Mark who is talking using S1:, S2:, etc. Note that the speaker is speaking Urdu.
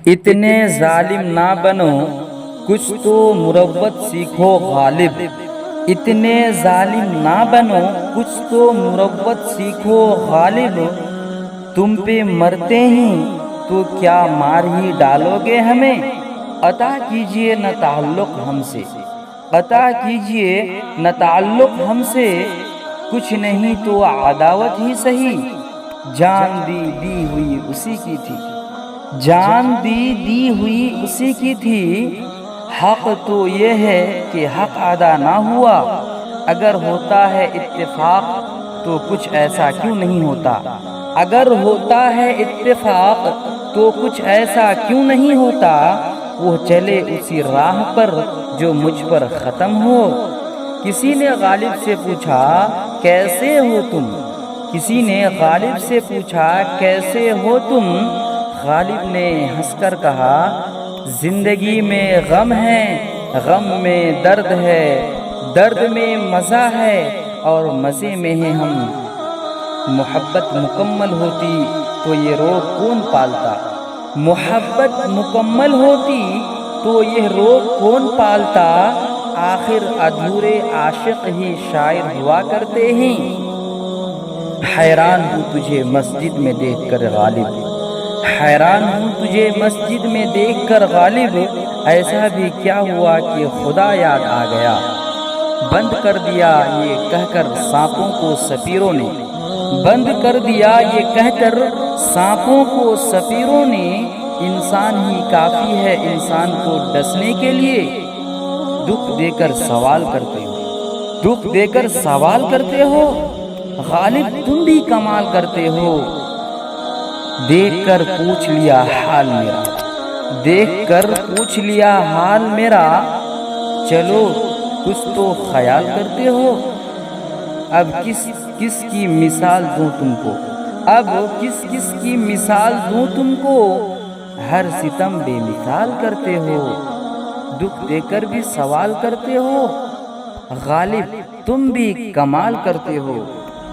S1: اتنے ظالم نہ بنو، کچھ تو مروت سیکھو غالب۔ اتنے ظالم نہ بنو، کچھ تو مروت سیکھو غالب۔ تم پہ مرتے ہی تو کیا مار ہی ڈالو گے ہمیں؟ عطا کیجئے نہ تعلق ہم سے، عطا کیجئے نہ تعلق ہم سے، کچھ نہیں تو عداوت ہی سہی۔ جان دی ہوئی اسی کی تھی، جان دی ہوئی اسی کی تھی۔ حق تو یہ ہے کہ حق ادا نہ ہوا، اگر ہوتا ہے اتفاق تو کچھ ایسا کیوں نہیں ہوتا؟ اگر ہوتا ہے اتفاق تو کچھ ایسا کیوں نہیں ہوتا؟ وہ چلے اسی راہ پر جو مجھ پر ختم ہو۔ کسی نے غالب سے پوچھا کیسے ہو تم؟ کسی نے غالب سے پوچھا کیسے ہو تم؟ غالب نے ہنس کر کہا زندگی میں غم ہے، غم میں درد ہے، درد میں مزہ ہے، اور مزے میں ہے ہم۔ محبت مکمل ہوتی تو یہ روگ کون پالتا؟ محبت مکمل ہوتی تو یہ روگ کون پالتا؟ آخر ادھورے عاشق ہی شاعر ہوا کرتے ہیں۔ حیران ہوں تجھے مسجد میں دیکھ کر غالب، حیران ہوں تجھے مسجد میں دیکھ کر غالب، ایسا بھی کیا ہوا کہ خدا یاد آ گیا؟ بند کر دیا یہ کہہ کر سانپوں کو سپیروں نے، بند کر دیا یہ کہہ کر سانپوں کو سپیروں نے، انسان ہی کافی ہے انسان کو ڈسنے کے لیے۔ دکھ دے کر سوال کرتے ہو، دکھ دے کر سوال کرتے ہو، غالب تم بھی کمال کرتے ہو۔ دیکھ کر پوچھ لیا حال میرا، دیکھ کر پوچھ لیا حال میرا، چلو کچھ تو خیال کرتے ہو۔ اب کس کس کی مثال دوں تم کو، اب کس کس کی مثال دوں تم کو، ہر ستم بے مثال کرتے ہو۔ دکھ دے کر بھی سوال کرتے ہو، غالب تم بھی کمال کرتے ہو۔